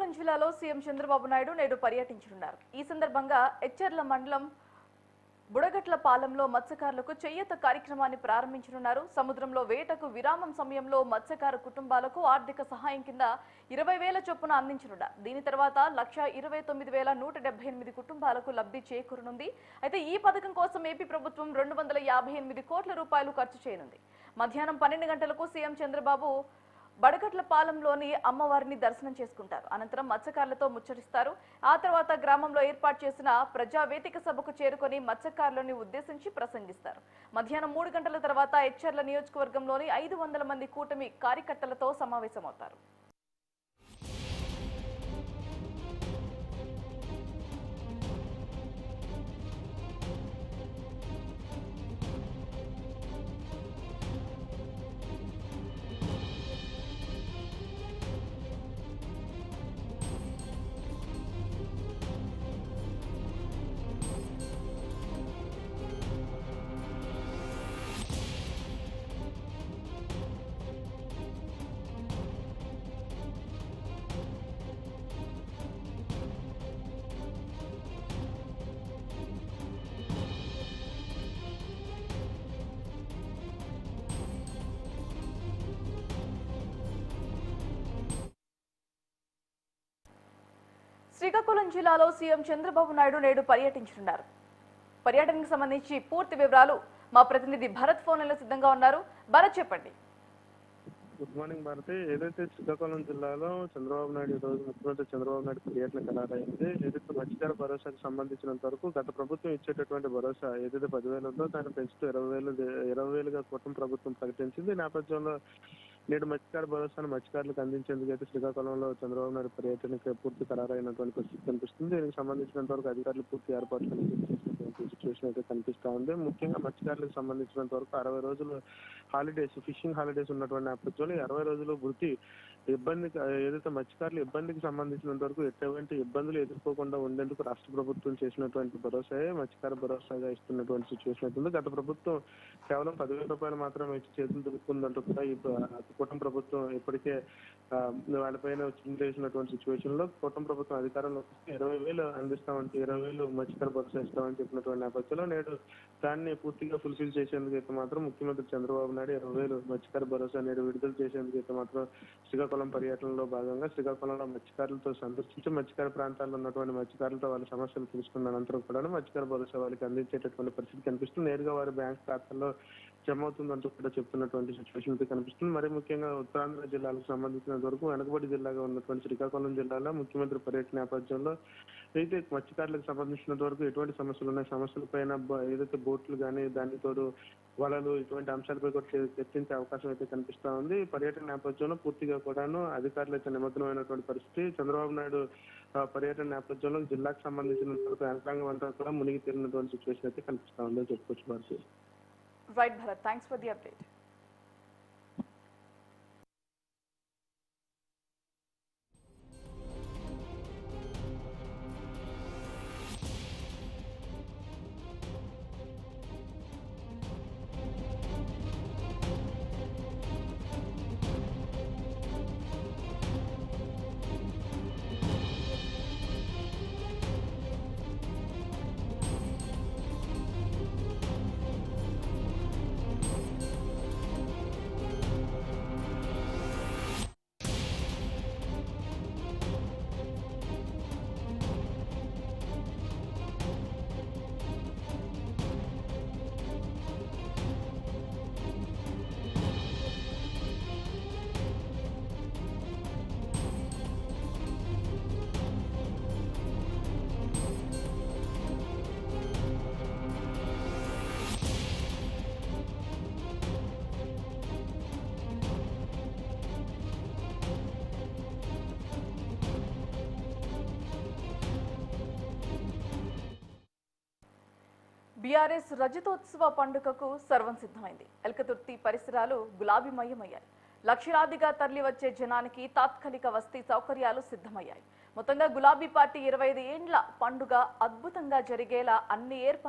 శ్రీకాకుళం జిల్లాలో సీఎం చంద్రబాబు నాయుడు నేడు పర్యటించనున్నారు. ఈ సందర్భంగా ఎచ్చెర్ల మండలం బుడగట్ల పాలెంలో మత్స్యకారులకు చెయ్యత కార్యక్రమాన్ని ప్రారంభించనున్నారు. సముద్రంలో వేటకు విరామం సమయంలో మత్స్యకారు కుటుంబాలకు ఆర్థిక సహాయం కింద 20,000 చొప్పున అందించనున్నారు. దీని తర్వాత 1,29,178 కుటుంబాలకు లబ్ధి చేకూరనుంది. అయితే ఈ పథకం కోసం ఏపీ ప్రభుత్వం 258 కోట్ల రూపాయలు ఖర్చు చేయనుంది. మధ్యాహ్నం 12 గంటలకు సీఎం చంద్రబాబు బడగట్ల పాలెంలోని అమ్మవారిని దర్శనం చేసుకుంటారు. అనంతరం మత్స్యకారులతో ముచ్చటిస్తారు. ఆ తర్వాత గ్రామంలో ఏర్పాటు చేసిన ప్రజావేదిక సభకు చేరుకొని మత్స్యకారులను ఉద్దేశించి ప్రసంగిస్తారు. మధ్యాహ్నం 3 గంటల తర్వాత ఎచ్చెర్ల నియోజకవర్గంలోని 500 మంది కూటమి కార్యకర్తలతో సమావేశమవుతారు. శ్రీకాకుళం జిల్లాలో సీఎం చంద్రబాబు నాయుడు నేడు పర్యటించనున్నారు. పర్యటనకు సంబంధించి పూర్తి వివరాలు మా ప్రతినిధి భరత్ ఫోన్లో సిద్ధంగా ఉన్నారు. భరత్, చెప్పండి. Good morning Bharati. ఏదైతే శ్రీకాకుళం జిల్లాలో చంద్రబాబు నాయుడు ఈ రోజు ముఖ్యమంత్రి చంద్రబాబు నాయుడు పర్యటన ఖరారైంది. ఏదైతే మత్స్యకార భరోసాకు సంబంధించినంత వరకు గత ప్రభుత్వం ఇచ్చేటటువంటి భరోసా ఏదైతే 10,000 ఉందో దాన్ని పెంచుతూ 20,000గా కూటమి ప్రభుత్వం ప్రకటించింది. ఈ నేపథ్యంలో నేడు మత్స్యకార భరోసాను మత్స్యకారులకు అందించేందుకు అయితే శ్రీకాకుళంలో చంద్రబాబు నాయుడు పర్యటనకు పూర్తి ఖరారైనటువంటి పరిస్థితి కనిపిస్తుంది. దీనికి సంబంధించినంత వరకు అధికారులు పూర్తి ఏర్పాట్లు చేసినటువంటి సిచ్యువేషన్ అయితే కనిపిస్తా ఉంది. ముఖ్యంగా మత్స్యకారులకు సంబంధించినంత వరకు 60 రోజులు హాలిడేస్, ఫిషింగ్ హాలిడేస్ ఉన్నటువంటి నేపథ్యంలో 60 రోజులు వృత్తి ఇబ్బందికి ఏదైతే మత్స్యకారులు ఇబ్బందికి సంబంధించినంత వరకు ఎటువంటి ఇబ్బందులు ఎదుర్కోకుండా ఉండేందుకు రాష్ట్ర ప్రభుత్వం చేసినటువంటి భరోసాయే మత్స్యకార భరోసాగా ఇస్తున్నటువంటి సిచ్యువేషన్ అవుతుంది. గత ప్రభుత్వం కేవలం 10,000 రూపాయలు మాత్రమే ఇచ్చి చేతులు దులుపుకుందంటూ కూడా ఈ కూటమి ప్రభుత్వం ఇప్పటికే వాళ్ళపైన చింతేసినటువంటి సిచ్యువేషన్ లో కూటమి ప్రభుత్వం అధికారంలో 20,000 అందిస్తామంటే 20,000 మత్స్యకార భరోసా ఇస్తామని చెప్పినటువంటి నేపథ్యంలో నేడు దాన్ని పూర్తిగా ఫుల్ఫిల్ చేసేందుకు అయితే మాత్రం ముఖ్యమంత్రి చంద్రబాబు నాయుడు 20,000 మత్స్యకార భరోసా నేడు విడుదల చేసేందుకు అయితే మాత్రం శ్రీకాకుళం పర్యటనలో భాగంగా శ్రీకాకుళంలో మత్స్యకారులతో సందర్శించి మత్స్యకార ప్రాంతాల్లో ఉన్నటువంటి మత్స్యకారులతో వాళ్ళ సమస్యలు తెలుసుకున్న అనంతరం కూడా మత్స్యకార భరోసా వాళ్ళకి అందించేటటువంటి పరిస్థితి కనిపిస్తుంది. నేరుగా వారి బ్యాంక్ ఖాతాల్లో జమ అవుతుందంటూ కూడా చెప్తున్నటువంటి సిచ్యువేషన్ అయితే కనిపిస్తుంది. మరి ముఖ్యంగా ఉత్తరాంధ్ర జిల్లాలకు సంబంధించినంత వరకు వెనుకబడి జిల్లాగా ఉన్నటువంటి శ్రీకాకుళం జిల్లాలో ముఖ్యమంత్రి పర్యటన నేపథ్యంలో అయితే మత్స్యకారులకు సంబంధించినంత వరకు ఎటువంటి సమస్యలు ఉన్నాయి, సమస్యల పైన ఏదైతే బోట్లు కానీ దానితో వలలు ఇటువంటి అంశాలపై కూడా చర్చించే అవకాశం అయితే కనిపిస్తా ఉంది. పర్యటన నేపథ్యంలో పూర్తిగా కూడాను అధికారులు అయితే నిమగ్నమైనటువంటి పరిస్థితి. చంద్రబాబు నాయుడు పర్యటన నేపథ్యంలో జిల్లాకు సంబంధించిన యంత్రాంగం అంతా కూడా మునిగి తీరినటువంటి సిచ్యువేషన్ అయితే కనిపిస్తా ఉందని చెప్పుకోవచ్చు Bharati. Right, Bharat. Thanks for the update. BRS రజతోత్సవ పండుగకు సర్వం సిద్ధమైంది. ఎల్కతుర్తి పరిసరాలు గులాబీమయమయ్యాయి. లక్షలాదిగా తరలివచ్చే జనానికి తాత్కాలిక వసతి సౌకర్యాలు సిద్ధమయ్యాయి. మొత్తంగా గులాబీ పార్టీ 25 ఏండ్ల పండుగ అద్భుతంగా జరిగేలా అన్ని ఏర్పాట్లు